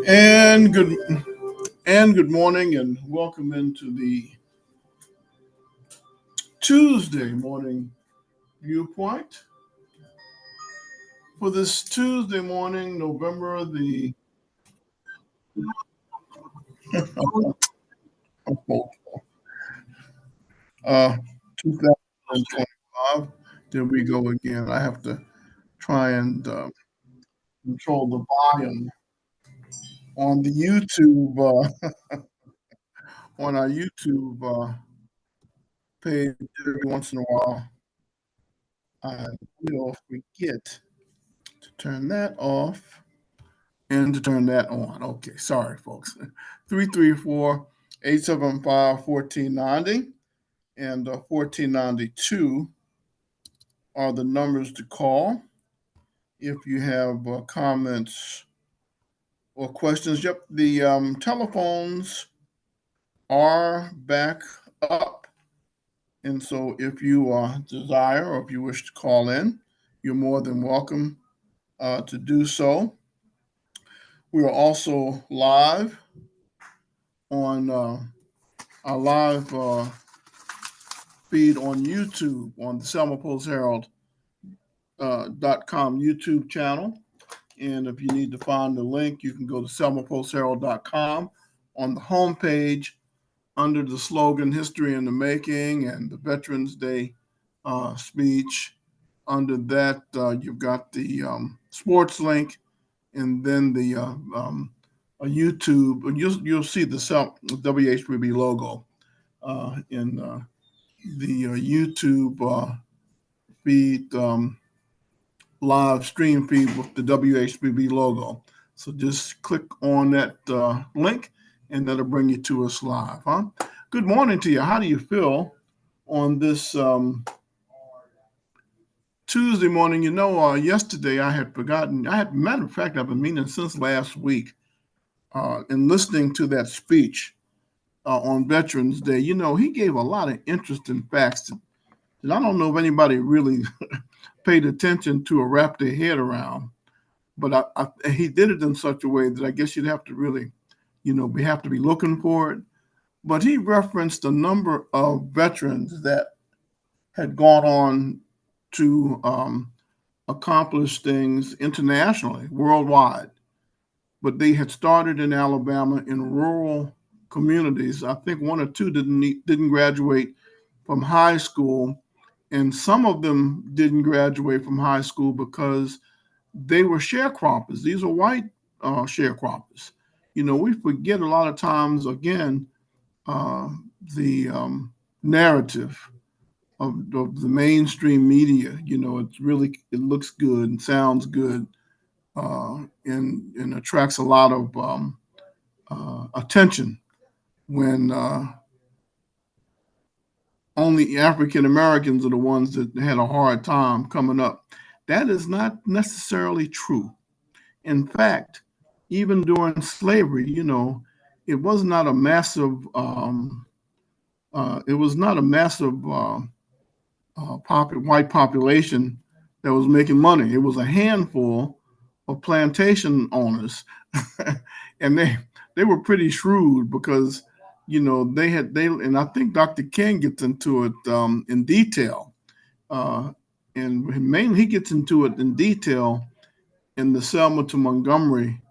And good morning and welcome into the Tuesday morning viewpoint. For this Tuesday morning, November the 2025. There we go again. I have to try and control the volume on the YouTube on our YouTube page every once in a while. I will forget to turn that off and to turn that on. Okay, sorry, folks. 334-875-1490 and 1492 are the numbers to call if you have comments or questions. Yep, the telephones are back up. And so if you desire or if you wish to call in, you're more than welcome to do so. We are also live on our live feed on YouTube on the selmapostherald.com YouTube channel. And if you need to find the link, you can go to selmapostherald.com. On the homepage, under the slogan History in the Making and the Veterans Day speech, under that, you've got the sports link and then the YouTube. You'll see the WHBB logo in the YouTube feed, live stream feed with the WHBB logo. So just click on that link and that'll bring you to us live. Good morning to you. How do you feel on this Tuesday morning? Yesterday I had forgotten. Matter of fact, I've been meaning since last week and listening to that speech on Veterans Day. He gave a lot of interesting facts that I don't know if anybody really paid attention to or wrapped their head around. But he did it in such a way that I guess you'd have to really, we have to be looking for it. But he referenced a number of veterans that had gone on to accomplish things internationally, worldwide. But they had started in Alabama in rural communities. I think one or two didn't graduate from high school, and some of them didn't graduate from high school because they were sharecroppers. These are white sharecroppers. We forget a lot of times, again, the narrative of the mainstream media. It looks good and sounds good and attracts a lot of attention when only African Americans are the ones that had a hard time coming up. That is not necessarily true. In fact, even during slavery, it was not a massive. It was not a massive white population that was making money. It was a handful of plantation owners, and they were pretty shrewd because and I think Dr. King gets into it in detail, and mainly he gets into it in detail in the Selma to Montgomery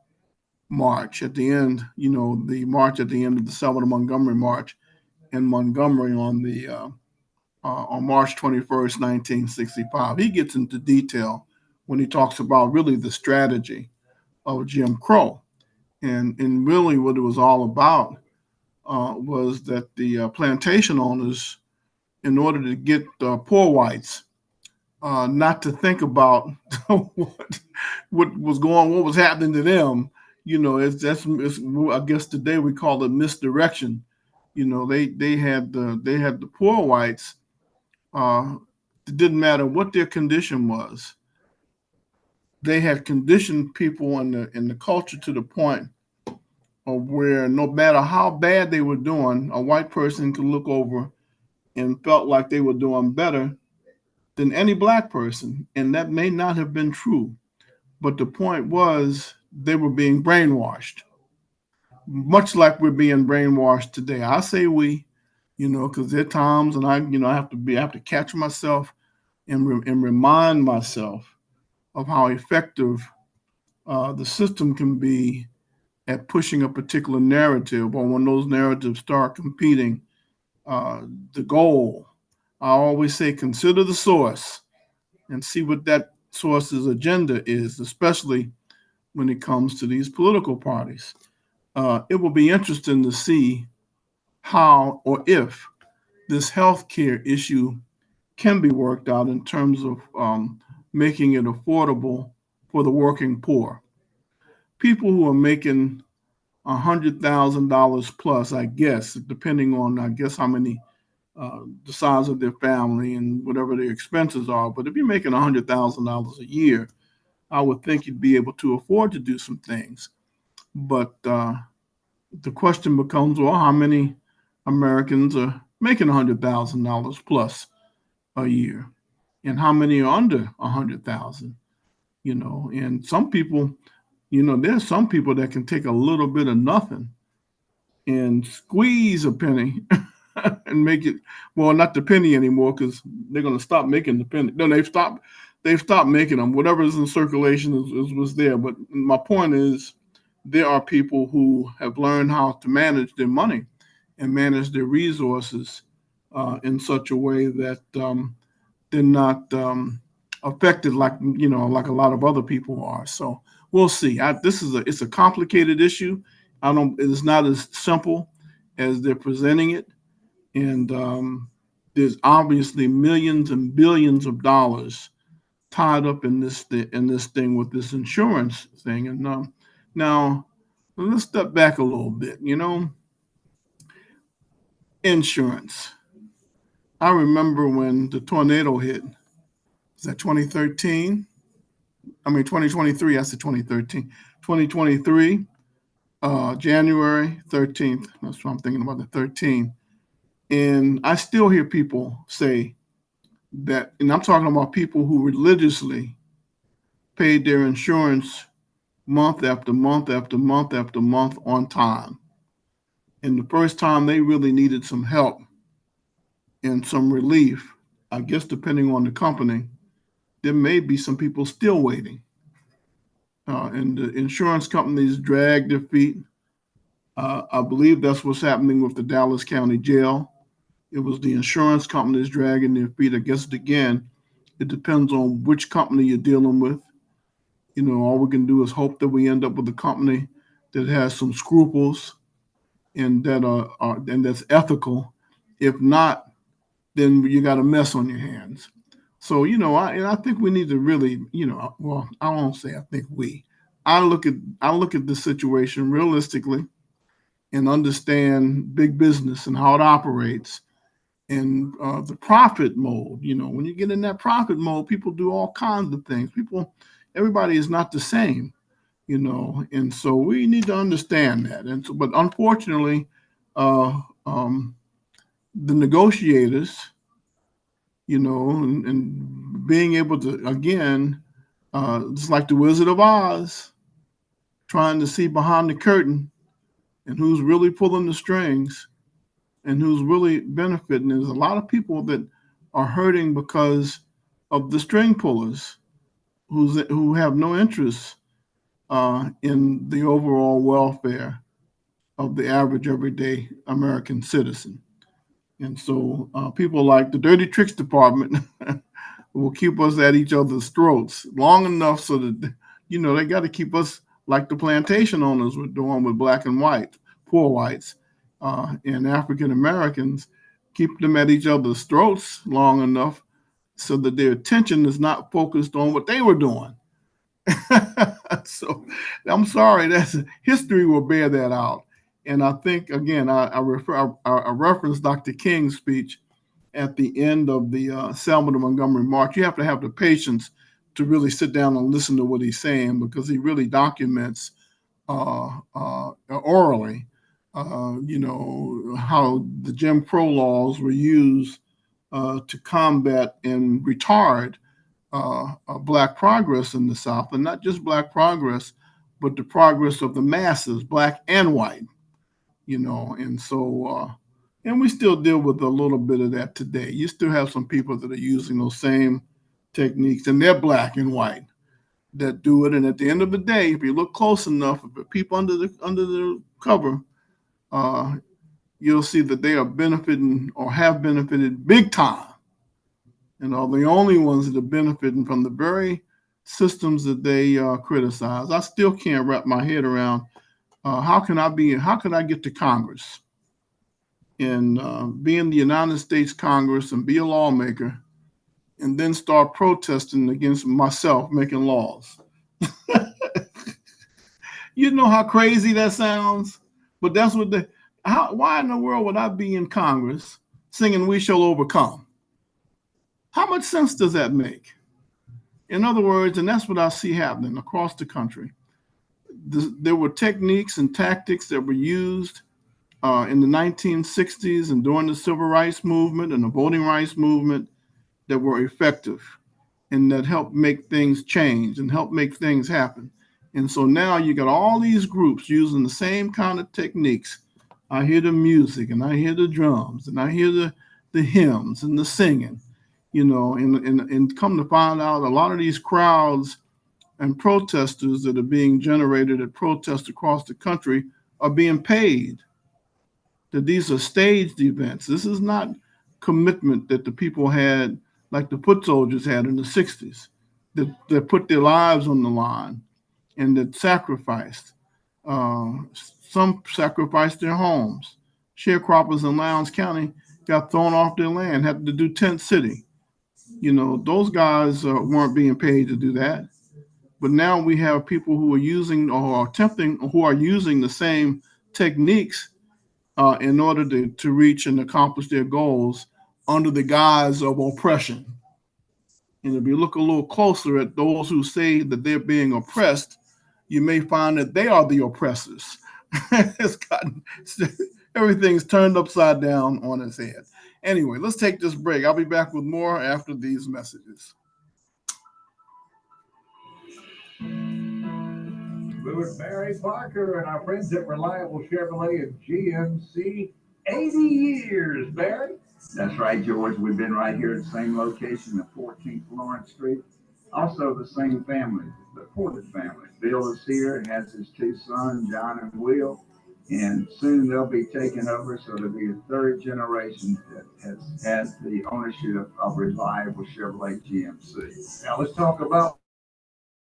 march at the end. The march at the end of the Selma to Montgomery march in Montgomery on March 21st, 1965. He gets into detail when he talks about really the strategy of Jim Crow. And really what it was all about was that the plantation owners, in order to get poor whites not to think about what was happening to them, I guess today we call it misdirection. They had the poor whites. It didn't matter what their condition was. They had conditioned people in the culture to the point of where no matter how bad they were doing, a white person could look over and felt like they were doing better than any black person. And that may not have been true. But the point was they were being brainwashed, much like we're being brainwashed today. I say we, because there are times, and I have to catch myself and remind myself of how effective the system can be at pushing a particular narrative, or when those narratives start competing uh, the goal. I always say consider the source and see what that source's agenda is, especially when it comes to these political parties. It will be interesting to see how or if this healthcare issue can be worked out in terms of making it affordable for the working poor. People who are making $100,000 plus, I guess, depending on how many the size of their family and whatever their expenses are. But if you're making $100,000 a year, I would think you'd be able to afford to do some things. But the question becomes, well, how many Americans are making $100,000 plus a year, and how many are under 100,000? And some people, there's some people that can take a little bit of nothing and squeeze a penny and make it, well, not the penny anymore, because they're going to stop making the penny. No, they've stopped making them. Whatever is in circulation is was there. But my point is, there are people who have learned how to manage their money and manage their resources in such a way that they're not affected like a lot of other people are. So we'll see. It's a complicated issue. It's not as simple as they're presenting it, and there's obviously millions and billions of dollars tied up in this thing with this insurance thing. And now let's step back a little bit. Insurance. I remember when the tornado hit. Was that 2013? I mean 2023. I said 2013. 2023. January 13th. That's what I'm thinking about, the 13th. And I still hear people say that, and I'm talking about people who religiously paid their insurance month after month after month after month on time. And the first time they really needed some help and some relief, I guess depending on the company, there may be some people still waiting. And the insurance companies drag their feet. I believe that's what's happening with the Dallas County Jail. It was the insurance companies dragging their feet. I guess, again, it depends on which company you're dealing with. All we can do is hope that we end up with a company that has some scruples and and that's ethical. If not, then you got a mess on your hands. So I think we need to really, well, I won't say I think we. I look at the situation realistically and understand big business and how it operates, and the profit mode. When you get in that profit mode, people do all kinds of things. Everybody is not the same, and so we need to understand that. And so, but unfortunately, uh, um, the negotiators, and being able to, again, it's like the Wizard of Oz, trying to see behind the curtain and who's really pulling the strings and who's really benefiting. There's a lot of people that are hurting because of the string pullers who have no interest in the overall welfare of the average everyday American citizen. And so people like the Dirty Tricks Department will keep us at each other's throats long enough so that, they got to keep us like the plantation owners were doing with black and white, poor whites, and African Americans, keep them at each other's throats long enough so that their attention is not focused on what they were doing. So I'm sorry, that's history will bear that out. And I think, again, I referenced Dr. King's speech at the end of the Selma to Montgomery March. You have to have the patience to really sit down and listen to what he's saying, because he really documents orally, how the Jim Crow laws were used to combat and retard black progress in the South, and not just black progress, but the progress of the masses, black and white, and so, and we still deal with a little bit of that today. You still have some people that are using those same techniques, and they're black and white that do it. And at the end of the day, if you look close enough, if the people under the cover, uh, you'll see that they are benefiting or have benefited big time, and are the only ones that are benefiting from the very systems that they criticize. I still can't wrap my head around how can I get to Congress and be in the United States Congress and be a lawmaker and then start protesting against myself making laws. You know how crazy that sounds? But that's what why in the world would I be in Congress singing "We Shall Overcome"? How much sense does that make? In other words, and that's what I see happening across the country. There were techniques and tactics that were used in the 1960s and during the civil rights movement and the voting rights movement that were effective and that helped make things change and help make things happen. And so now you got all these groups using the same kind of techniques. I hear the music and I hear the drums and I hear the hymns and the singing, and come to find out a lot of these crowds and protesters that are being generated at protests across the country are being paid. That these are staged events. This is not commitment that the people had, like the foot soldiers had in the 60s, that put their lives on the line and that sacrificed. Some sacrificed their homes. Sharecroppers in Lowndes County got thrown off their land, had to do tent city. Those guys weren't being paid to do that. But now we have people who are using or are attempting, who are using the same techniques in order to reach and accomplish their goals under the guise of oppression. And if you look a little closer at those who say that they're being oppressed, you may find that they are the oppressors. It's gotten, everything's turned upside down on its head. Anyway, let's take this break. I'll be back with more after these messages. We're with Barry Parker and our friends at Reliable Chevrolet and GMC. 80 years, Barry. That's right, George. We've been right here at the same location at 14th Lawrence Street. Also the same family, the Porter family. Bill is here and has his two sons, John and Will. And soon they'll be taking over, so there'll be a third generation that has the ownership of Reliable Chevrolet GMC. Now let's talk about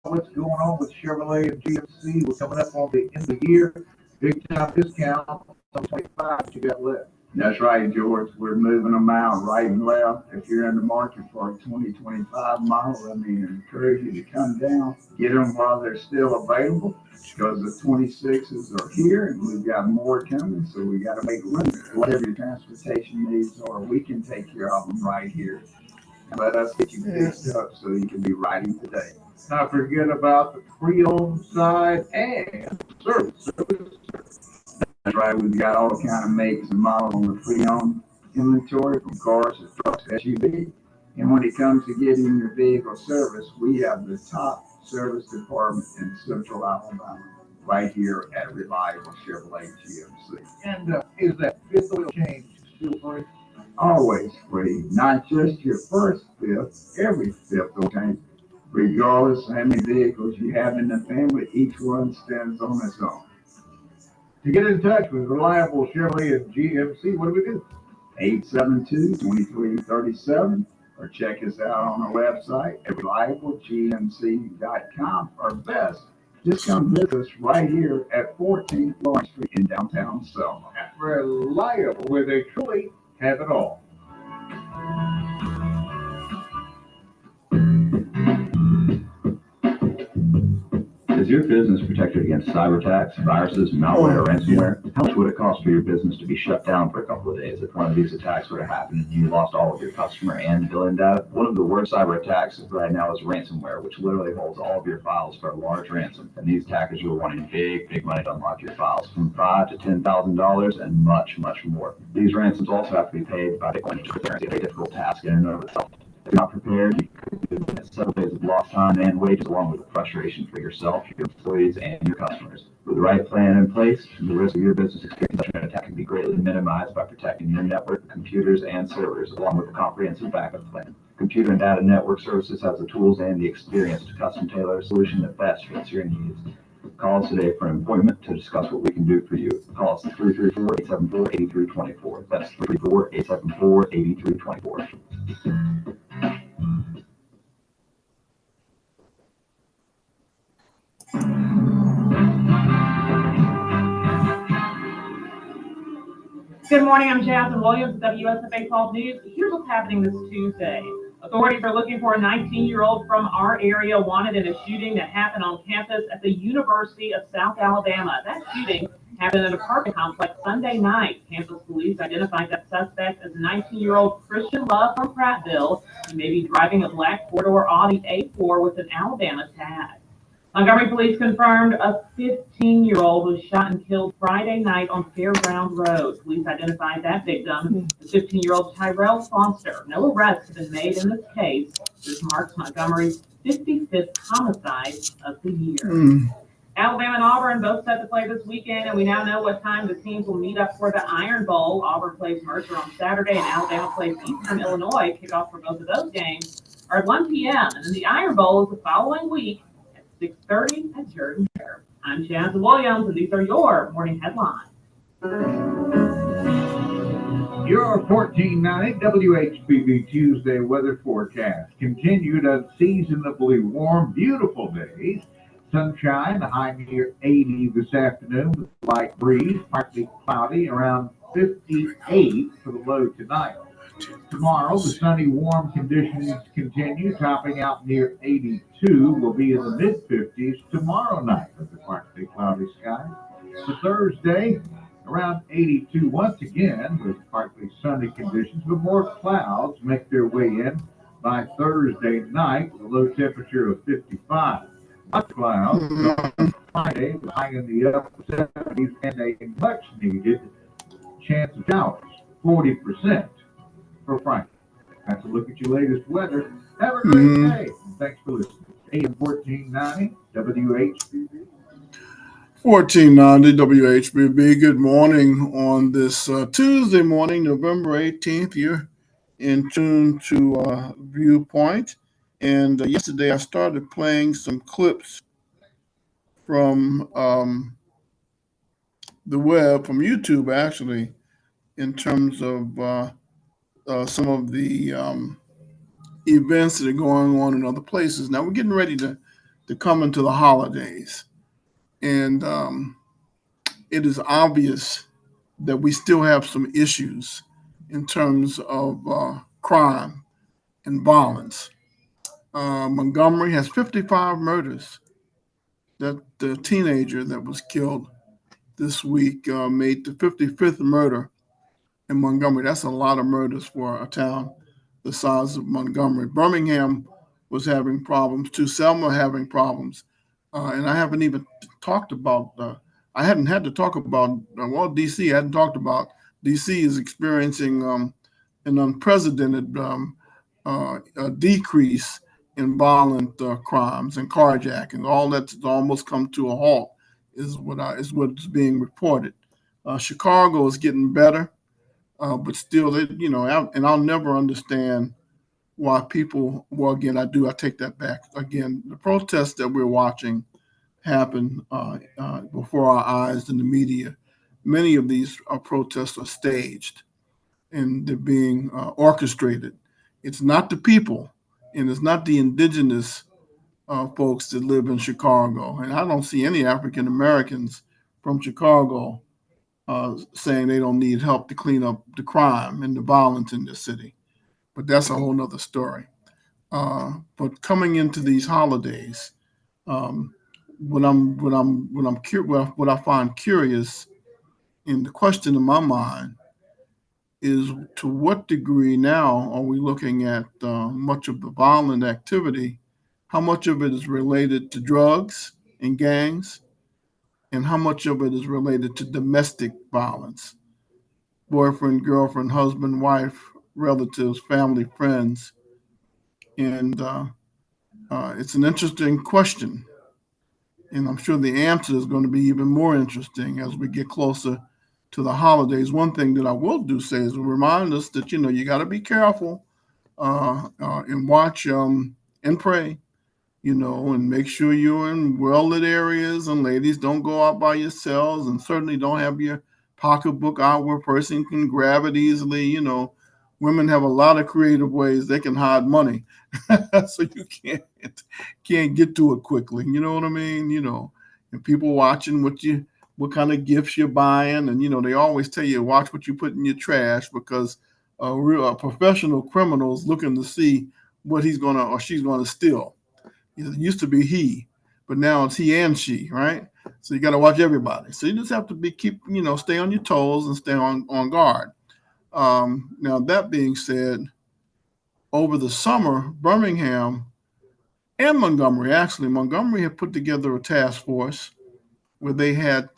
what's going on with Chevrolet and GMC. We're coming up on the end of the year. Big time discount on 25 you got left. That's right, George. We're moving them out right and left. If you're in the market for a 2025 model, I encourage you to come down, get them while they're still available, because the 26s are here and we've got more coming, so we got to make room. Whatever your transportation needs are, we can take care of them right here. And let us get you fixed up so you can be riding today. Not forget about the pre-owned side and service. That's right. We've got all kind of makes and models on the pre-owned inventory, from cars to trucks, SUV. And when it comes to getting your vehicle serviced, we have the top service department in Central Alabama, right here at Reliable Chevrolet GMC. And is that fifth oil change still free? Always free. Not just your first fifth, every fifth oil change. Regardless of how many vehicles you have in the family, each one stands on its own. To get in touch with Reliable Chevrolet and GMC, what do we do? 872-2337, or check us out on our website at reliableGMC.com, or best, just come visit us right here at 14th Lawrence Street in downtown Selma. At Reliable, where they truly have it all. Is your business protected against cyber attacks, viruses, malware, or ransomware? How much would it cost for your business to be shut down for a couple of days if one of these attacks were to happen and you lost all of your customer and billing data? One of the worst cyber attacks right now is ransomware, which literally holds all of your files for a large ransom. And these attackers are wanting big money to unlock your files, from $5,000 to $10,000 and much more. These ransoms also have to be paid by Bitcoin, which is a very difficult task in and of itself. If you're not prepared, you could do this. prevent several days of lost time and wages, along with the frustration for yourself, your employees, and your customers. With the right plan in place, the risk of your business experiencing an attack can be greatly minimized by protecting your network, computers, and servers, along with a comprehensive backup plan. Computer and Data Network Services has the tools and the experience to custom tailor a solution that best fits your needs. Call us today for an appointment to discuss what we can do for you. Call us at 334-874-8324. That's 334-874-8324. Good morning, I'm Jasmine Williams, WSFA 12 News. Here's what's happening this Tuesday. Authorities are looking for a 19-year-old from our area wanted in a shooting that happened on campus at the University of South Alabama. That shooting happened in an apartment complex Sunday night. Campus police identified that suspect as 19-year-old Christian Love from Prattville. He may be driving a black four-door Audi A4 with an Alabama tag. Montgomery police confirmed a 15-year-old was shot and killed Friday night on Fairground Road. Police identified that victim as 15-year-old Tyrell Foster. No arrests have been made in this case. This marks Montgomery's 55th homicide of the year. Alabama and Auburn both set to play this weekend, and we now know what time the teams will meet up for the Iron Bowl. Auburn plays Mercer on Saturday, and Alabama plays Eastern Illinois. Kickoff for both of those games are at 1 p.m., and then the Iron Bowl is the following week 6:30 at Jordan Fair. I'm Jasmine Williams, and these are your morning headlines. Your 1490 WHBB Tuesday weather forecast continued unseasonably warm, beautiful days. Sunshine, the high near 80 this afternoon with light breeze, partly cloudy, around 58 for the low tonight. Tomorrow, the sunny, warm conditions continue, topping out near 82. Will be in the mid-50s tomorrow night with the partly cloudy sky. For Thursday, around 82 once again with partly sunny conditions, but more clouds make their way in by Thursday night with a low temperature of 55. Much clouds on Friday, with high in the upper 70s and a much-needed chance of showers, 40%. For Friday. That's a look at your latest weather. Have a great day. Thanks for listening. AM 1490 WHBB. 1490 WHBB. Good morning on this Tuesday morning, November 18th. You're in tune to Viewpoint. And yesterday I started playing some clips from the web, from YouTube actually, in terms of some of the events that are going on in other places. Now we're getting ready to come into the holidays, and it is obvious that we still have some issues in terms of crime and violence. Montgomery has 55 murders. That the teenager that was killed this week made the 55th murder in Montgomery. That's a lot of murders for a town the size of Montgomery. Birmingham was having problems too. Selma having problems, and I haven't even talked about. I hadn't had to talk about. Well, DC. I hadn't talked about. DC is experiencing an unprecedented decrease in violent crimes and carjacking. All that's almost come to a halt. Is what's being reported. Chicago is getting better. But still, and I'll never understand why people. Well, again, I do. I take that back. Again, the protests that we're watching happen before our eyes in the media. Many of these protests are staged and they're being orchestrated. It's not the people, and it's not the indigenous folks that live in Chicago. And I don't see any African Americans from Chicago saying they don't need help to clean up the crime and the violence in the city. But that's a whole nother story. But coming into these holidays, um, what I find curious, and the question in my mind is, to what degree now are we looking at much of the violent activity? How much of it is related to drugs and gangs, and how much of it is related to domestic violence? Boyfriend, girlfriend, husband, wife, relatives, family, friends. And It's an interesting question, and I'm sure the answer is going to be even more interesting as we get closer to the holidays. One thing that I will do say is remind us that you got to be careful and watch and pray, and make sure you're in well lit areas. And ladies, don't go out by yourselves, and certainly don't have your pocketbook out where a person can grab it easily. Women have a lot of creative ways they can hide money, so you can't get to it quickly. You know what I mean? And people watching what kind of gifts you're buying, and they always tell you watch what you put in your trash because real professional criminals looking to see what he's gonna or she's gonna steal. It used to be he, but now it's he and she, right? So you got to watch everybody. So you just have to stay on your toes and stay on guard. Now that being said, over the summer, Birmingham and Montgomery, actually, Montgomery had put together a task force where they had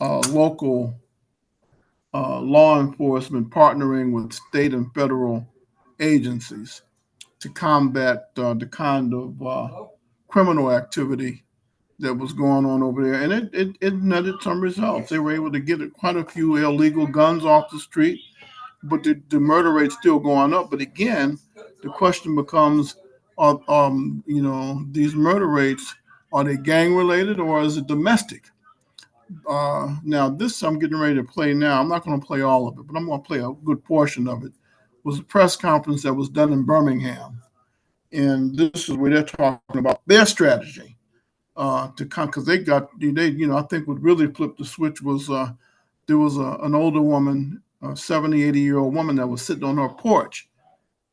local law enforcement partnering with state and federal agencies to combat the kind of criminal activity that was going on over there, and it netted some results. They were able to get quite a few illegal guns off the street, but the murder rate's still going up. But again, the question becomes, these murder rates, are they gang related or is it domestic? Now, this I'm getting ready to play now. I'm not going to play all of it, but I'm going to play a good portion of it. Was a press conference that was done in Birmingham, and this is where they're talking about their strategy to come because I think what really flipped the switch was there was an older woman, a 70, 80-year-old woman that was sitting on her porch,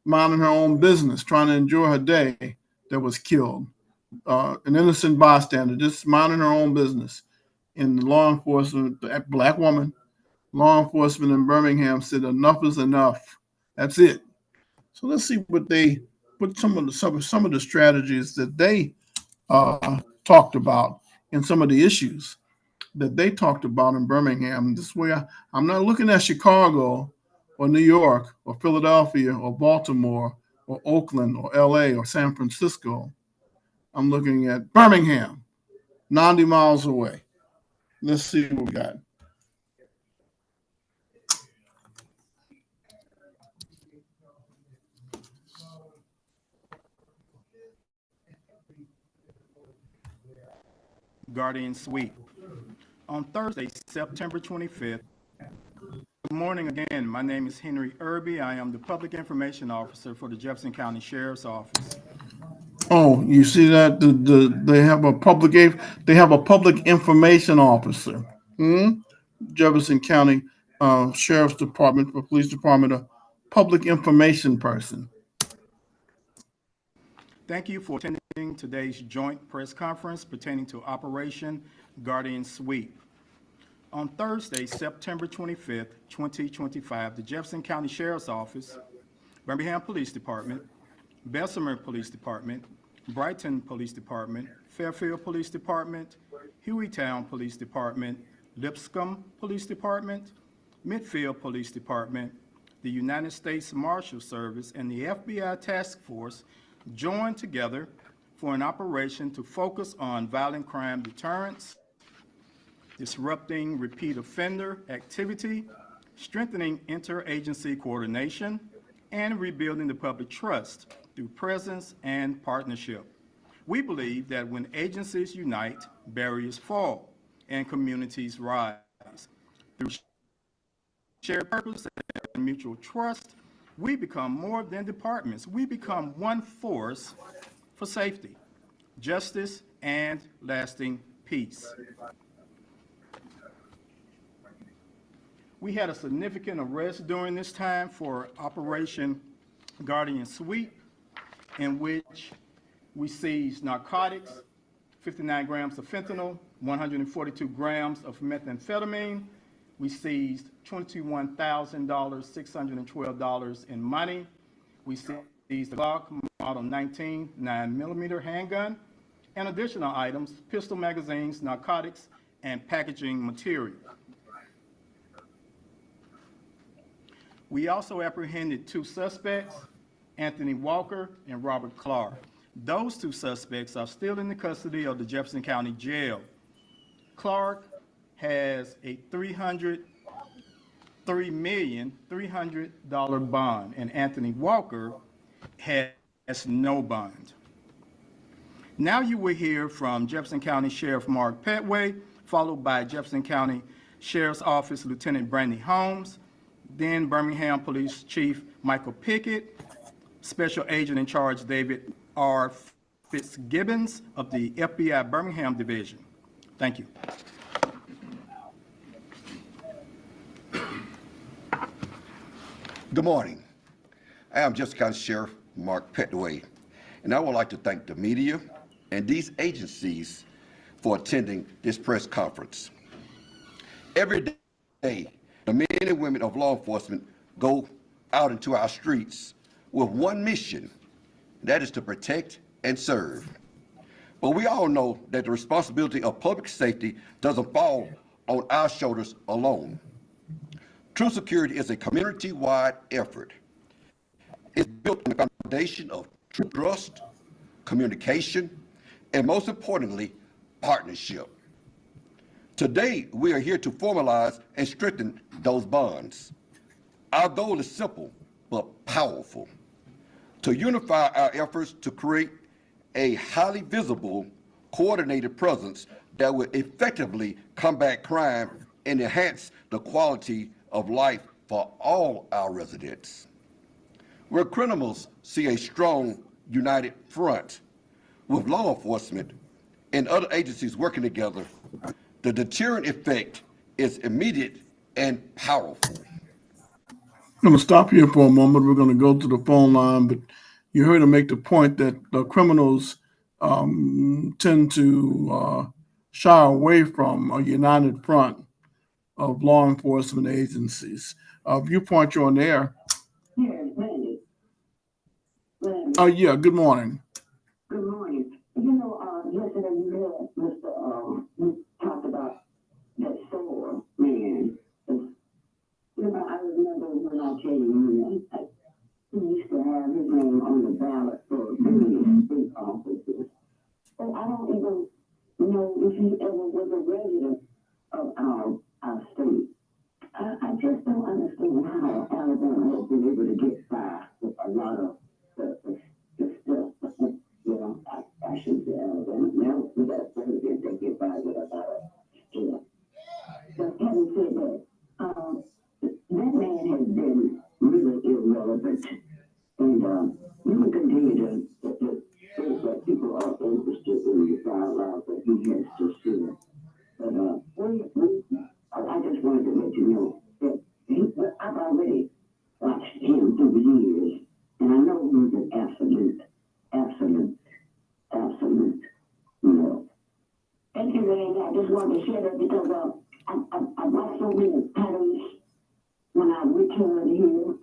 minding her own business, trying to enjoy her day, that was killed. An innocent bystander, just minding her own business. And the law enforcement, the black woman, law enforcement in Birmingham said enough is enough. That's it. So let's see what some of the strategies that they talked about and some of the issues that they talked about in Birmingham. This way, I'm not looking at Chicago or New York or Philadelphia or Baltimore or Oakland or LA or San Francisco. I'm looking at Birmingham, 90 miles away. Let's see what we got. Guardian Sweep. On Thursday, September 25th, good morning again. My name is Henry Irby. I am the Public Information Officer for the Jefferson County Sheriff's Office. Oh, you see that they have a public information officer. Hmm? Jefferson County Sheriff's Department or Police Department, a public information person. Thank you for attending today's joint press conference pertaining to Operation Guardian Sweep. On Thursday, September 25th, 2025, the Jefferson County Sheriff's Office, Birmingham Police Department, Bessemer Police Department, Brighton Police Department, Fairfield Police Department, Hueytown Police Department, Lipscomb Police Department, Midfield Police Department, the United States Marshal Service, and the FBI Task Force joined together for an operation to focus on violent crime deterrence, disrupting repeat offender activity, strengthening interagency coordination, and rebuilding the public trust through presence and partnership. We believe that when agencies unite, barriers fall and communities rise. Through shared purpose and mutual trust, we become more than departments. We become one force for safety, justice, and lasting peace. We had a significant arrest during this time for Operation Guardian Sweep, in which we seized narcotics, 59 grams of fentanyl, 142 grams of methamphetamine. We seized $21,612 in money. We seized a Glock Model 19 9mm handgun and additional items, pistol magazines, narcotics, and packaging material. We also apprehended two suspects, Anthony Walker and Robert Clark. Those two suspects are still in the custody of the Jefferson County Jail. Clark has a $303,300 bond, and Anthony Walker has no bond. Now you will hear from Jefferson County Sheriff Mark Petway, followed by Jefferson County Sheriff's Office Lieutenant Brandy Holmes, then Birmingham Police Chief Michael Pickett, Special Agent in Charge David R. Fitzgibbons of the FBI Birmingham Division. Thank you. Good morning. I am Jefferson County Sheriff Mark Petway, and I would like to thank the media and these agencies for attending this press conference. Every day, the men and women of law enforcement go out into our streets with one mission, and that is to protect and serve. But we all know that the responsibility of public safety doesn't fall on our shoulders alone. True security is a community-wide effort. It's built on the foundation of trust, communication, and most importantly, partnership. Today, we are here to formalize and strengthen those bonds. Our goal is simple, but powerful: to unify our efforts to create a highly visible, coordinated presence that will effectively combat crime and enhance the quality of life for all our residents. Where criminals see a strong, united front, with law enforcement and other agencies working together, the deterrent effect is immediate and powerful. I'm going to stop here for a moment. We're going to go to the phone line, but you heard him make the point that the criminals tend to shy away from a united front of law enforcement agencies. Viewpoint, you're on the air. Yes, Randy. Oh, yeah, good morning. Good morning. Yesterday you had Mr. You talked about that soul man. I remember when I tell you, he used to have his name on the ballot for being state offices. But I don't even know if he ever was a resident of our state. I just don't understand how Alabama has been able to get by with a lot of the stuff. I shouldn't say Alabama. Now, with that president, they get by with a lot of stuff. But having said that, that man has been really irrelevant. And you can continue to say that people are interested in the dialogue that he has to share. But I just wanted to let you know that I've already watched him through the years, and I know he's an absolute. Thank you, Randy. I just wanted to share that because I watched so many patterns when I returned here.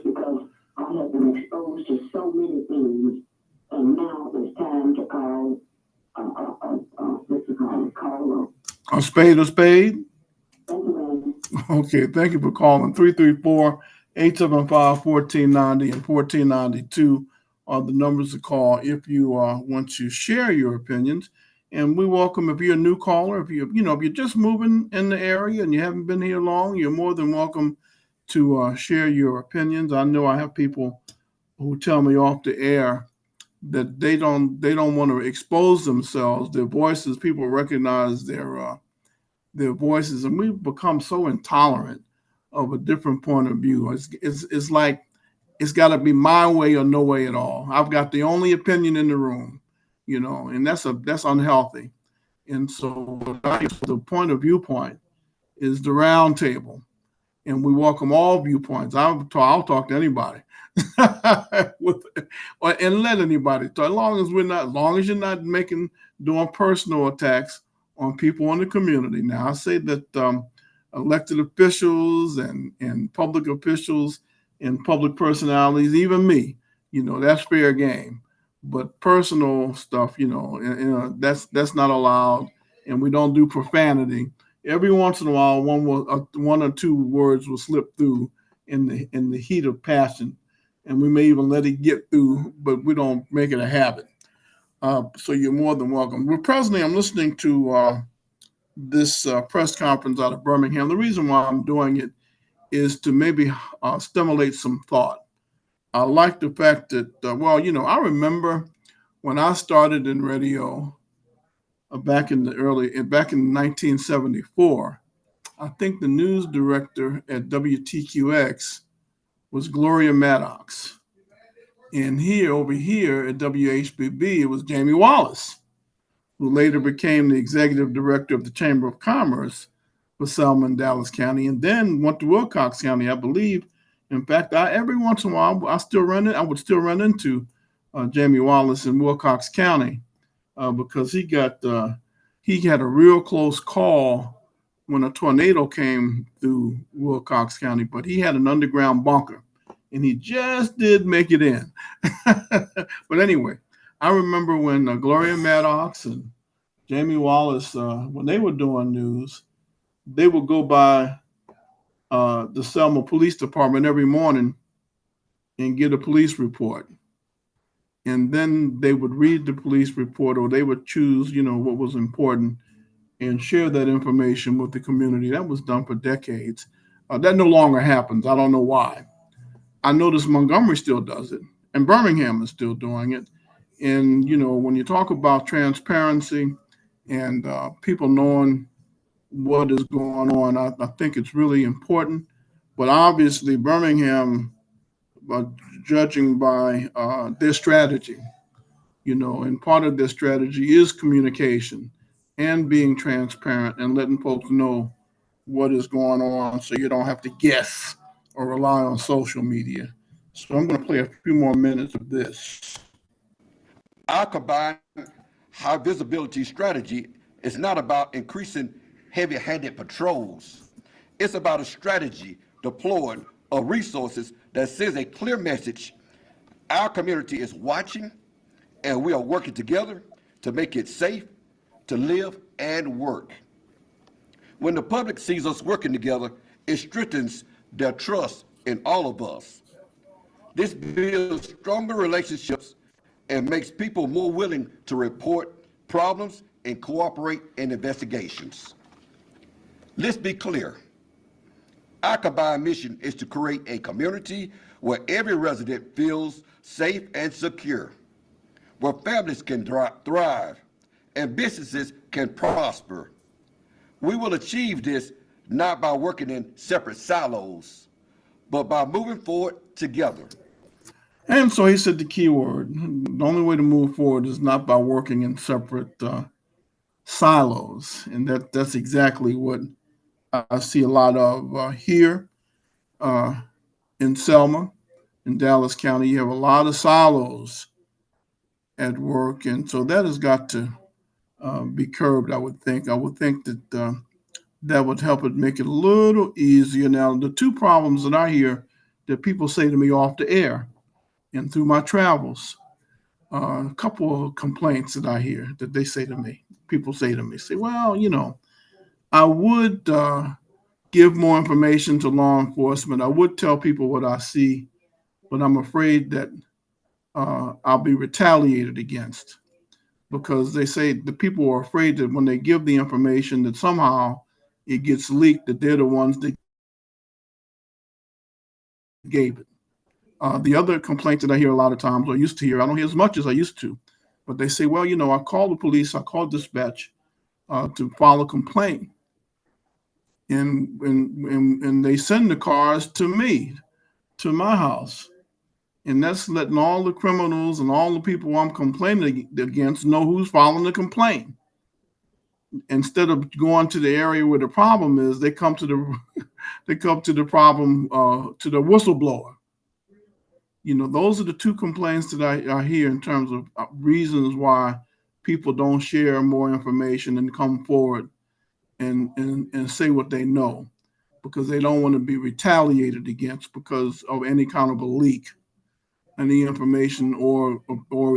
Because I have been exposed to so many things, and now it's time to call call A spade a spade? Thank you, Randy. Okay, thank you for calling. 334-875-1490 and 1492 are the numbers to call if you want to share your opinions. And we welcome, if you're a new caller, if you're just moving in the area and you haven't been here long, you're more than welcome to share your opinions. I know I have people who tell me off the air that they don't want to expose themselves, their voices. People recognize their voices, and we've become so intolerant of a different point of view. It's like it's got to be my way or no way at all. I've got the only opinion in the room, and that's unhealthy. And so the point of Viewpoint is the round table, and we welcome all viewpoints. I'll talk to anybody, and let anybody talk. As long as you're not doing personal attacks on people in the community. Now, I say that elected officials and public officials and public personalities, even me, that's fair game. But personal stuff, that's not allowed, and we don't do profanity. Every once in a while, one or two words will slip through in the heat of passion, and we may even let it get through, but we don't make it a habit. So you're more than welcome. Well, presently, I'm listening to this press conference out of Birmingham. The reason why I'm doing it is to maybe stimulate some thought. I like the fact that, I remember when I started in radio back in 1974. I think the news director at WTQX was Gloria Maddox. And over here at WHBB, it was Jamie Wallace, who later became the executive director of the Chamber of Commerce for Selma and Dallas County, and then went to Wilcox County, I believe. In fact, every once in a while, I would still run into Jamie Wallace in Wilcox County because he had a real close call when a tornado came through Wilcox County, but he had an underground bunker, and he just did make it in. But anyway, I remember when Gloria Maddox and Jamie Wallace, when they were doing news, they would go by the Selma Police Department every morning and get a police report. And then they would read the police report, or they would choose, what was important and share that information with the community. That was done for decades. That no longer happens. I don't know why. I notice Montgomery still does it, and Birmingham is still doing it. And, when you talk about transparency and people knowing what is going on, I think it's really important. But obviously, Birmingham, judging by their strategy, and part of their strategy is communication and being transparent and letting folks know what is going on so you don't have to guess or rely on social media. So I'm going to play a few more minutes of this. Our combined high visibility strategy is not about increasing heavy-handed patrols. It's about a strategy deployed of resources that sends a clear message. Our community is watching, and we are working together to make it safe to live and work. When the public sees us working together, it strengthens their trust in all of us. This builds stronger relationships and makes people more willing to report problems and cooperate in investigations. Let's be clear. Our combined mission is to create a community where every resident feels safe and secure, where families can thrive and businesses can prosper. We will achieve this not by working in separate silos, but by moving forward together. And so he said the key word. The only way to move forward is not by working in separate silos. And that's exactly what I see a lot of here in Selma, in Dallas County. You have a lot of silos at work. And so that has got to be curbed, I would think. I would think that that would help it make it a little easier. Now, the two problems that I hear that people say to me off the air and through my travels, a couple of complaints that I hear that they say to me. People say to me, well, I would give more information to law enforcement. I would tell people what I see, but I'm afraid that I'll be retaliated against, because they say the people are afraid that when they give the information that somehow it gets leaked, that they're the ones that gave it. The other complaint that I hear a lot of times, or used to hear, I don't hear as much as I used to, but they say, well, I called the police, I called dispatch to file a complaint. And they send the cars to me, to my house. And that's letting all the criminals and all the people I'm complaining against know who's filing the complaint. Instead of going to the area where the problem is, they come to the problem to the whistleblower. Those are the two complaints that I hear in terms of reasons why people don't share more information and come forward and say what they know, because they don't want to be retaliated against because of any kind of a leak, any information, or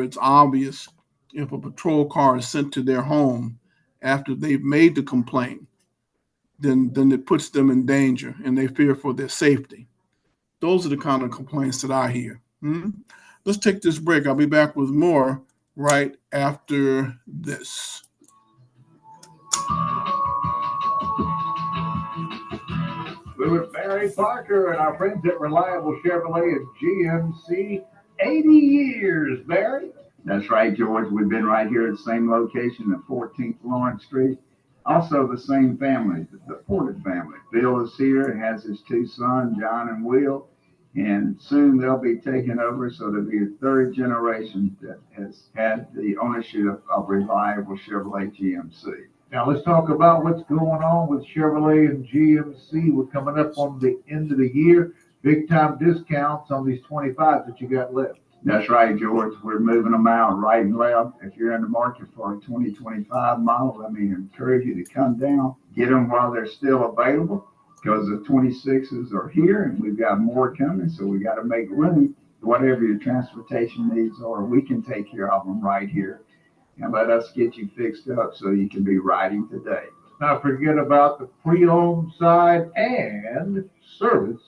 it's obvious if a patrol car is sent to their home after they've made the complaint, then it puts them in danger and they fear for their safety. Those are the kind of complaints that I hear. Let's take this break. I'll be back with more right after this. We're with Barry Parker and our friends at Reliable Chevrolet and GMC. 80 years, Barry. That's right, George. We've been right here at the same location at 14th Lawrence Street. Also the same family, the Porter family. Bill is here, has his two sons, John and Will, and soon they'll be taking over. So there'll be a third generation that has had the ownership of Reliable Chevrolet GMC. Now let's talk about what's going on with Chevrolet and GMC. We're coming up on the end of the year. Big time discounts on these 25s that you got left. That's right, George. We're moving them out right and left. If you're in the market for a 2025 model, let me encourage you to come down, get them while they're still available, because the 26s are here and we've got more coming. So we got to make room. Whatever your transportation needs are, we can take care of them right here. And let us get you fixed up so you can be riding today. Not forget about the pre-owned side and service.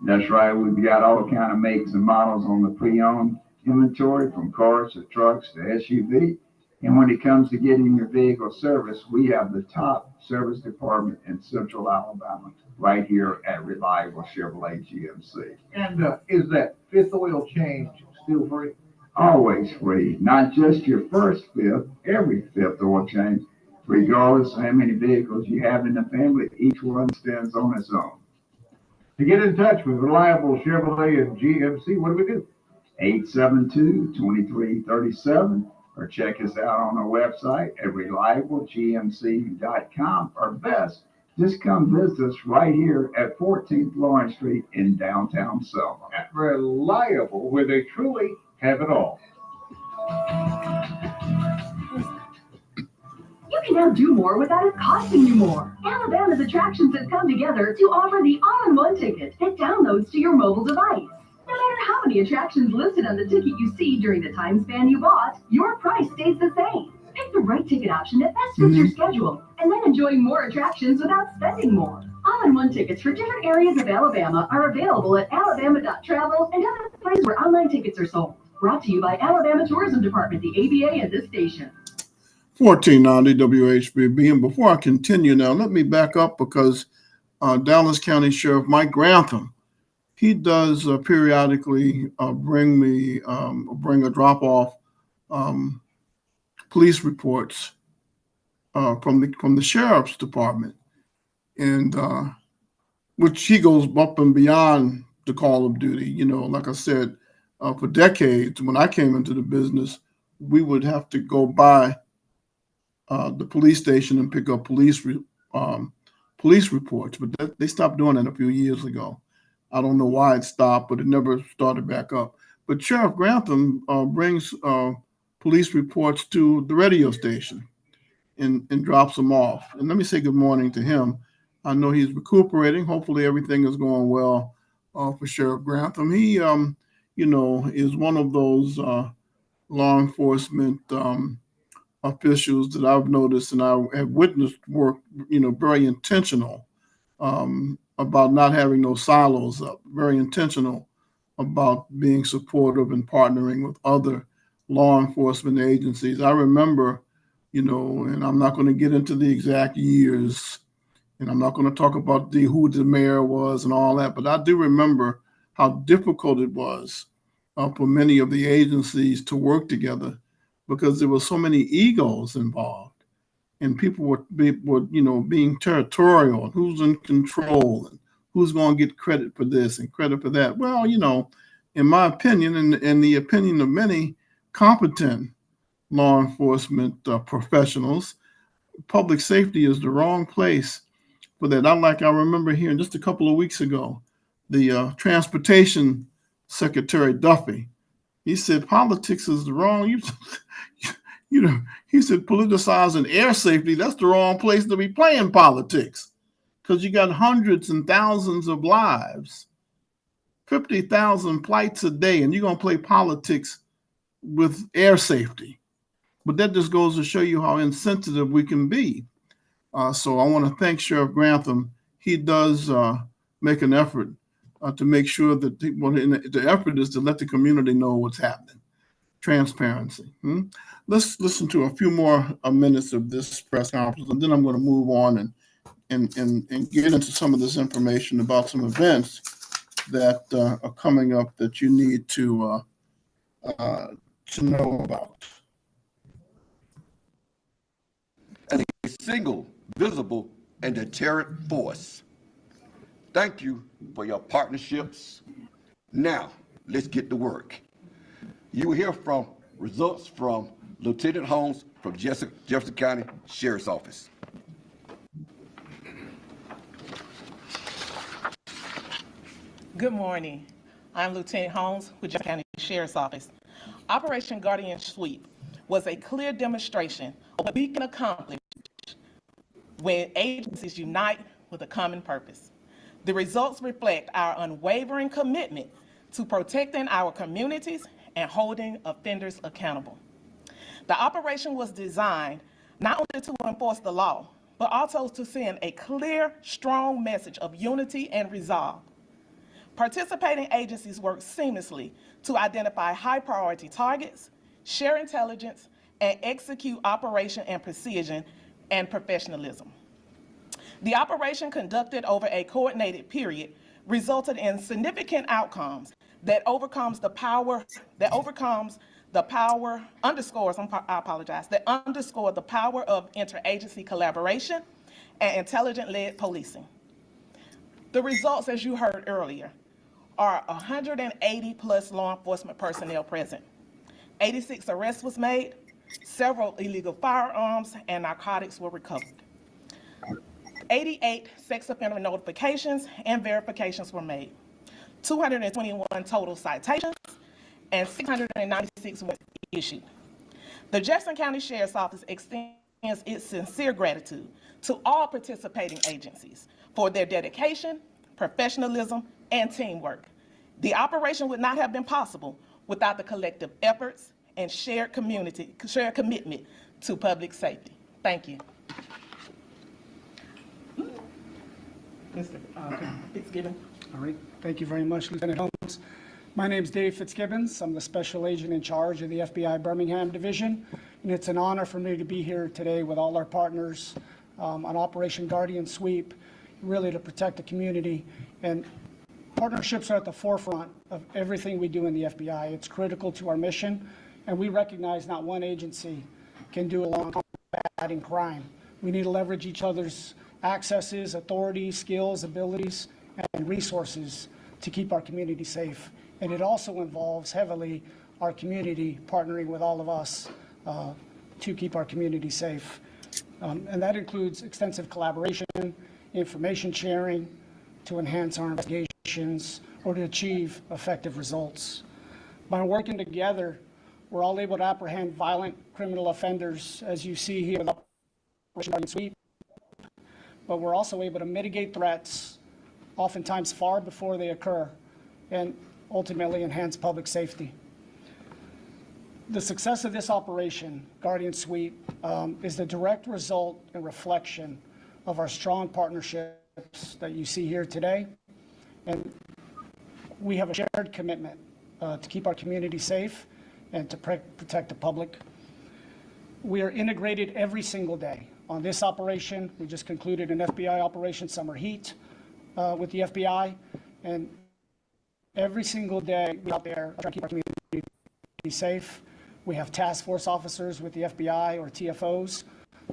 That's right. We've got all kind of makes and models on the pre-owned inventory, from cars to trucks to SUV. And when it comes to getting your vehicle serviced, we have the top service department in Central Alabama right here at Reliable Chevrolet GMC. And is that fifth oil change still free? Always free, not just your first fifth, every fifth oil change, regardless of how many vehicles you have in the family, each one stands on its own. To get in touch with Reliable Chevrolet and GMC, what do we do? 872-2337, or check us out on our website at reliablegmc.com, or best, just come visit us right here at 14th Lawrence Street in downtown Selma. At Reliable, where they truly have it all. You can now do more without it costing you more. Alabama's attractions have come together to offer the all-in-one ticket that downloads to your mobile device. No matter how many attractions listed on the ticket you see during the time span you bought, your price stays the same. Pick the right ticket option that best fits your schedule, and then enjoy more attractions without spending more. All-in-one tickets for different areas of Alabama are available at alabama.travel and other places where online tickets are sold. Brought to you by Alabama Tourism Department, the ABA, and this station. 1490 WHBB. And before I continue now, let me back up, because Dallas County Sheriff Mike Grantham, he does periodically bring a drop-off police reports from the sheriff's department, and which he goes up and beyond the call of duty. You know, like I said, for decades, when I came into the business, we would have to go by the police station and pick up police reports, but they stopped doing that a few years ago. I don't know why it stopped, but it never started back up. But Sheriff Grantham brings police reports to the radio station and drops them off. And let me say good morning to him. I know he's recuperating. Hopefully everything is going well for Sheriff Grantham. He, is one of those law enforcement officials that I've noticed and I have witnessed work, very intentional about not having those silos up, very intentional about being supportive and partnering with other law enforcement agencies. I remember, and I'm not going to get into the exact years, and I'm not going to talk about who the mayor was and all that, but I do remember how difficult it was for many of the agencies to work together, because there were so many egos involved, and people were being territorial, and who's in control, and who's going to get credit for this and credit for that. Well, in my opinion, and the opinion of many competent law enforcement professionals, public safety is the wrong place for that. I remember hearing just a couple of weeks ago, the Transportation Secretary Duffy, he said politics is the wrong. He said politicizing air safety, that's the wrong place to be playing politics, because you got hundreds and thousands of lives, 50,000 flights a day, and you're going to play politics with air safety. But that just goes to show you how insensitive we can be. So I want to thank Sheriff Grantham. He does make an effort to make sure that the effort is to let the community know what's happening. transparency. Let's listen to a few more minutes of this press conference, and then I'm going to move on and get into some of this information about some events that are coming up that you need to know about. As a single, visible, and deterrent force. Thank you for your partnerships. Now, let's get to work. You will hear from results from Lieutenant Holmes from Jefferson County Sheriff's Office. Good morning. I'm Lieutenant Holmes with Jefferson County Sheriff's Office. Operation Guardian Sweep was a clear demonstration of what we can accomplish when agencies unite with a common purpose. The results reflect our unwavering commitment to protecting our communities and holding offenders accountable. The operation was designed not only to enforce the law, but also to send a clear, strong message of unity and resolve. Participating agencies work seamlessly to identify high-priority targets, share intelligence, and execute operation and precision and professionalism. The operation, conducted over a coordinated period, resulted in significant outcomes that underscores the power of interagency collaboration and intelligence-led policing. The results, as you heard earlier, are 180 plus law enforcement personnel present. 86 arrests was made, several illegal firearms and narcotics were recovered. 88 sex offender notifications and verifications were made. 221 total citations and 696 were issued. The Jefferson County Sheriff's Office extends its sincere gratitude to all participating agencies for their dedication, professionalism, and teamwork. The operation would not have been possible without the collective efforts and shared commitment to public safety. Thank you. Mr. Fitzgibbon. All right, thank you very much, Lieutenant Holmes. My name is Dave Fitzgibbons. I'm the Special Agent in charge of the FBI Birmingham Division, and it's an honor for me to be here today with all our partners on Operation Guardian Sweep, really to protect the community. And partnerships are at the forefront of everything we do in the FBI. It's critical to our mission, and we recognize not one agency can do it alone combating crime. We need to leverage each other's accesses, authorities, skills, abilities, and resources to keep our community safe. And it also involves heavily our community partnering with all of us to keep our community safe. And that includes extensive collaboration, information sharing to enhance our investigations or to achieve effective results. By working together, we're all able to apprehend violent criminal offenders, as you see here with Operation Guardian Sweep, but we're also able to mitigate threats, oftentimes far before they occur, and ultimately enhance public safety. The success of this operation, Guardian Sweep, is the direct result and reflection of our strong partnerships that you see here today. And we have a shared commitment to keep our community safe and to protect the public. We are integrated every single day. On this operation, we just concluded an FBI Operation Summer Heat with the FBI, and every single day we're out there trying to keep our community safe. We have task force officers with the FBI or TFOs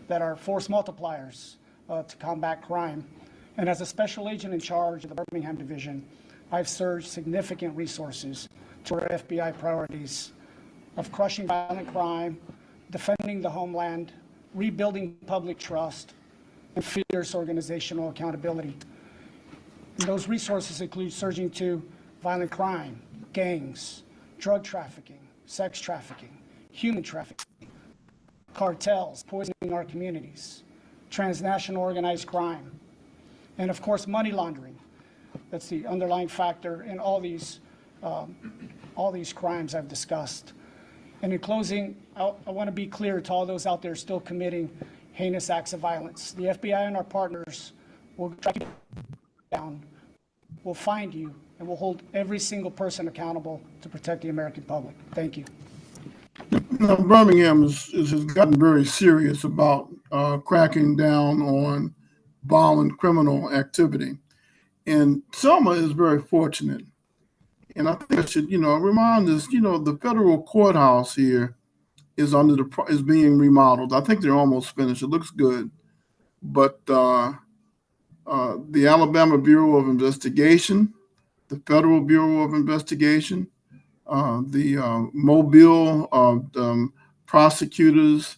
that are force multipliers to combat crime. And as a special agent in charge of the Birmingham Division, I've surged significant resources to our FBI priorities of crushing violent crime, defending the homeland, rebuilding public trust, and fierce organizational accountability. And those resources include surging to violent crime, gangs, drug trafficking, sex trafficking, human trafficking, cartels poisoning our communities, transnational organized crime, and of course money laundering. That's the underlying factor in all these crimes I've discussed. And in closing, I want to be clear to all those out there still committing heinous acts of violence. The FBI and our partners will track you down, will find you, and will hold every single person accountable to protect the American public. Thank you. Now, Birmingham has gotten very serious about cracking down on violent criminal activity. And Selma is very fortunate. And I think I should, remind us, the federal courthouse here is being remodeled. I think they're almost finished. It looks good. But the Alabama Bureau of Investigation, the Federal Bureau of Investigation, the Mobile prosecutors,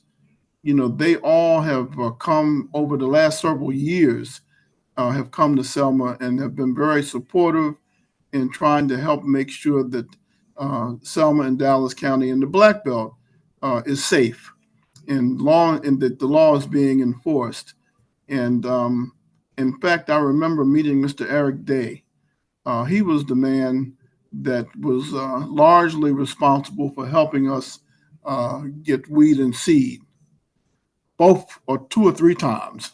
they all have come over the last several years, have come to Selma and have been very supportive in trying to help make sure that Selma and Dallas County and the Black Belt is safe and that the law is being enforced. And in fact, I remember meeting Mr. Eric Day. He was the man that was largely responsible for helping us get weed and seed, both or two or three times.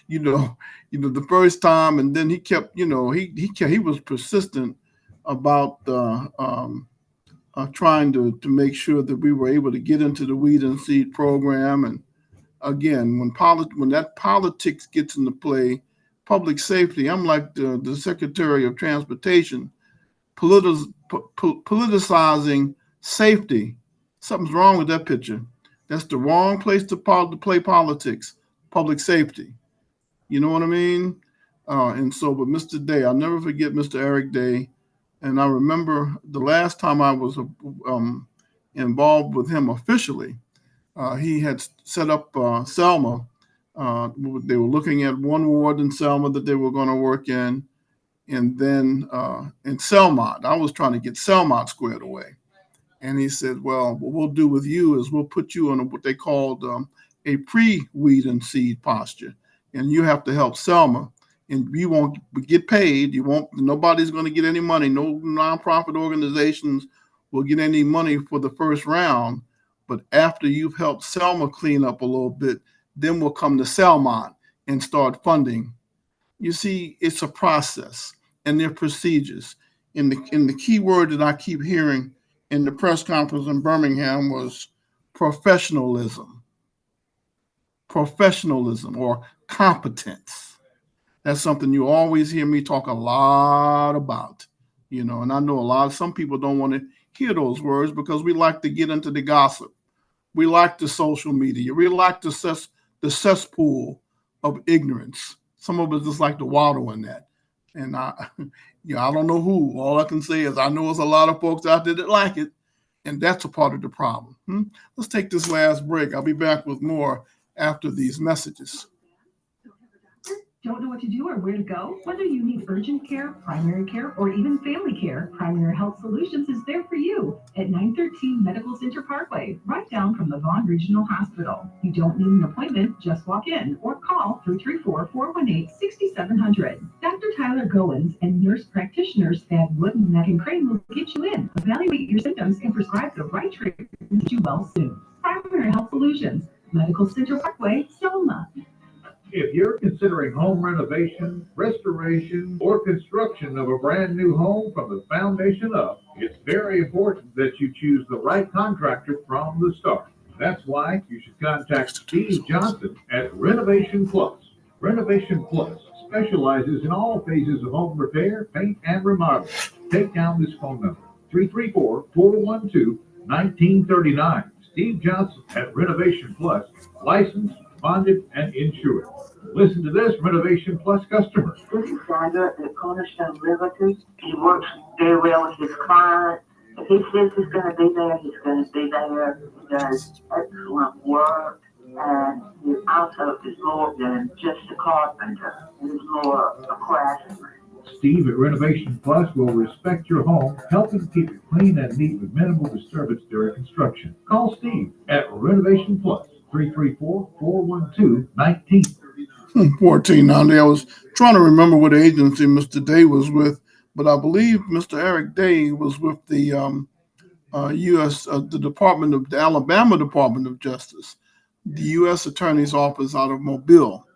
you know, the first time, and then he kept, he was persistent about trying to make sure that we were able to get into the weed and seed program. And again, when that politics gets into play, public safety, I'm like the Secretary of Transportation, politicizing safety. Something's wrong with that picture. That's the wrong place to play politics, public safety. You know what I mean? And so, but Mr. Day, I'll never forget Mr. Eric Day. And I remember the last time I was involved with him officially, he had set up Selma. They were looking at one ward in Selma that they were going to work in, and then in Selmont. I was trying to get Selmont squared away. And he said, well, what we'll do with you is we'll put you in what they called a pre-weed and seed posture. And you have to help Selma. And you won't get paid. Nobody's going to get any money. No nonprofit organizations will get any money for the first round. But after you've helped Selma clean up a little bit, then we'll come to Selmont and start funding. You see, it's a process and there are procedures. And the key word that I keep hearing in the press conference in Birmingham was professionalism or competence. That's something you always hear me talk a lot about, and I know some people don't want to hear those words because we like to get into the gossip. We like the social media. We like the cesspool of ignorance. Some of us just like to waddle in that. And I don't know who. All I can say is I know there's a lot of folks out there that like it, and that's a part of the problem. Let's take this last break. I'll be back with more after these messages. Don't know what to do or where to go? Whether you need urgent care, primary care, or even family care, Primary Health Solutions is there for you at 913 Medical Center Parkway, right down from the Vaughan Regional Hospital. You don't need an appointment, just walk in or call 334-418-6700. Dr. Tyler Goins and nurse practitioners at Wood, Neck, and Crane will get you in, evaluate your symptoms, and prescribe the right treatment to get you well soon. Primary Health Solutions, Medical Center Parkway, Selma. If you're considering home renovation, restoration, or construction of a brand new home from the foundation up, it's very important that you choose the right contractor from the start. That's why you should contact Steve Johnson at Renovation Plus. Renovation Plus specializes in all phases of home repair, paint, and remodeling. Take down this phone number, 334-412-1939. Steve Johnson at Renovation Plus, licensed, bonded, and insured. Listen to this, Renovation Plus customer. This is Sandra at Cornerstone Realty. He works very well with his client. If he says he's going to be there, he's going to be there. He does excellent work. And he also is more than just a carpenter. He's more a craftsman. Steve at Renovation Plus will respect your home, helping keep it clean and neat with minimal disturbance during construction. Call Steve at Renovation Plus, 334-412-19. 1490. I was trying to remember what agency Mr. Day was with, but I believe Mr. Eric Day was with the U.S. The Alabama Department of Justice, the U.S. Attorney's Office out of Mobile,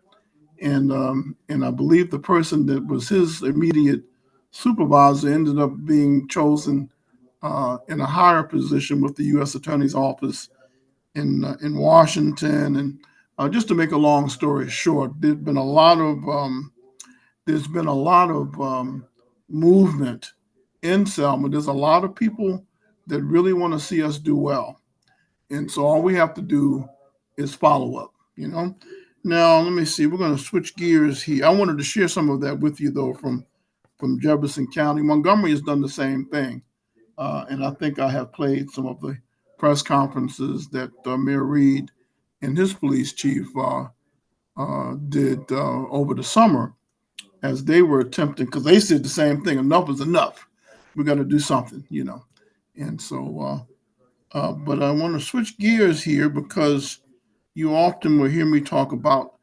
and I believe the person that was his immediate supervisor ended up being chosen in a higher position with the U.S. Attorney's Office in Washington, and just to make a long story short, there's been a lot of movement in Selma. There's a lot of people that really want to see us do well, and so all we have to do is follow up. Now let me see. We're going to switch gears here. I wanted to share some of that with you though from Jefferson County. Montgomery has done the same thing, and I think I have played some of the press conferences that Mayor Reed and his police chief did over the summer as they were attempting, because they said the same thing: enough is enough. We got to do something. And so, but I want to switch gears here because you often will hear me talk about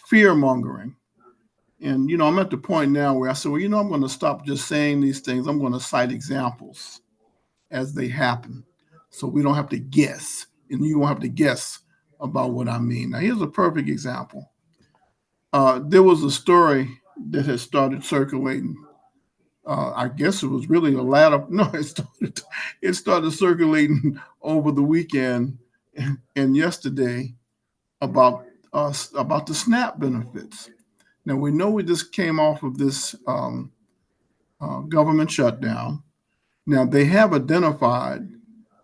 fear mongering. And, I'm at the point now where I said, well, I'm going to stop just saying these things. I'm going to cite examples as they happen so we don't have to guess, and you won't have to guess about what I mean. Now, here's a perfect example. There was a story that had started circulating. I guess it was really the latter. No, it started circulating over the weekend and yesterday about the SNAP benefits. Now we know we just came off of this government shutdown. Now they have identified,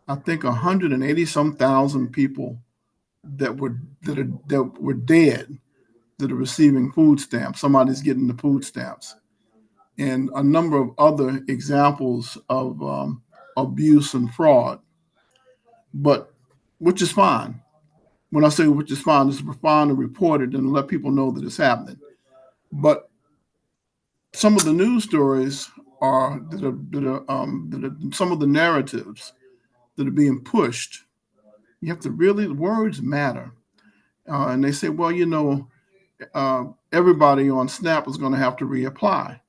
I think, 180 some thousand people that were dead that are receiving food stamps. Somebody's getting the food stamps, and a number of other examples of abuse and fraud. But which is fine. When I say which is fine, it's fine to report it and let people know that it's happening. But some of the news stories that are some of the narratives that are being pushed. You have to really, words matter. And they say, well, everybody on SNAP is going to have to reapply.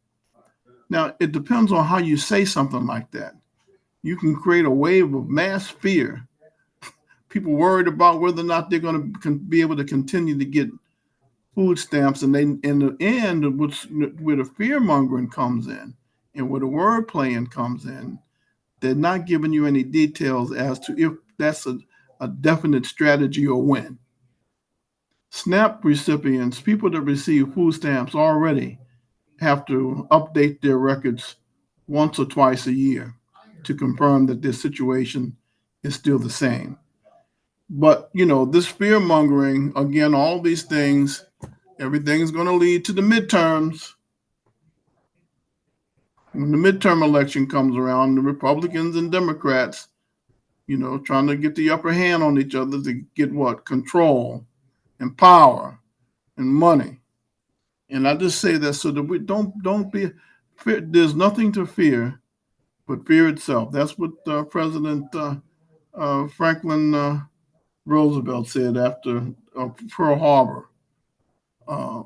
Now, it depends on how you say something like that. You can create a wave of mass fear. People worried about whether or not they're going to be able to continue to get food stamps, and in the end, where the fear mongering comes in, and where the word playing comes in, they're not giving you any details as to if that's a definite strategy or when. SNAP recipients, people that receive food stamps already have to update their records once or twice a year to confirm that their situation is still the same. But, this fear mongering, again, all these things, everything's going to lead to the midterms. When the midterm election comes around, the Republicans and Democrats, trying to get the upper hand on each other to get what? Control and power and money. And I just say that so that we don't be, there's nothing to fear but fear itself. That's what President Franklin Roosevelt said after Pearl Harbor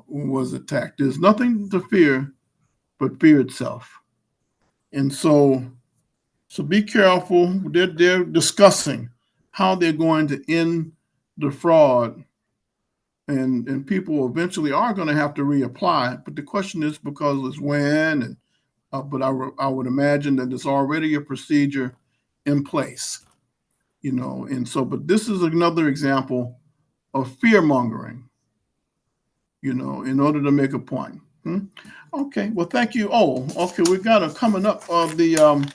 was attacked. There's nothing to fear but fear itself. And so be careful. They're discussing how they're going to end the fraud, and people eventually are going to have to reapply. But the question is because it's when, and but I would imagine that there's already a procedure in place, And so, but this is another example of fear mongering, in order to make a point. Okay, well, thank you. Oh, okay, we've got a coming up of the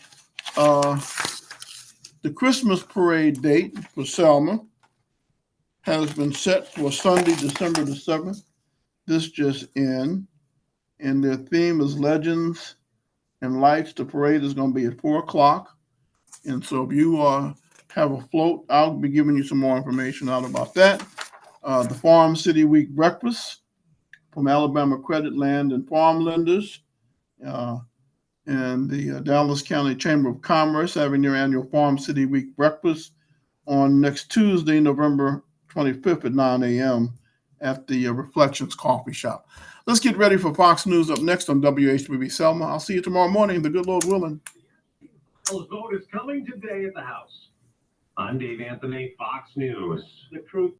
Christmas parade date for Selma has been set for Sunday, December the 7th. This just in, and their theme is Legends and Lights. The parade is going to be at 4 o'clock. And so if you have a float, I'll be giving you some more information out about that. The Farm City Week Breakfast from Alabama Credit Land and Farm Lenders and the Dallas County Chamber of Commerce having their annual Farm City Week Breakfast on next Tuesday, November 25th at 9 a.m. at the Reflections Coffee Shop. Let's get ready for Fox News up next on WHBB Selma. I'll see you tomorrow morning, the good Lord willing. The vote is coming today at the House. I'm Dave Anthony, Fox News. The truth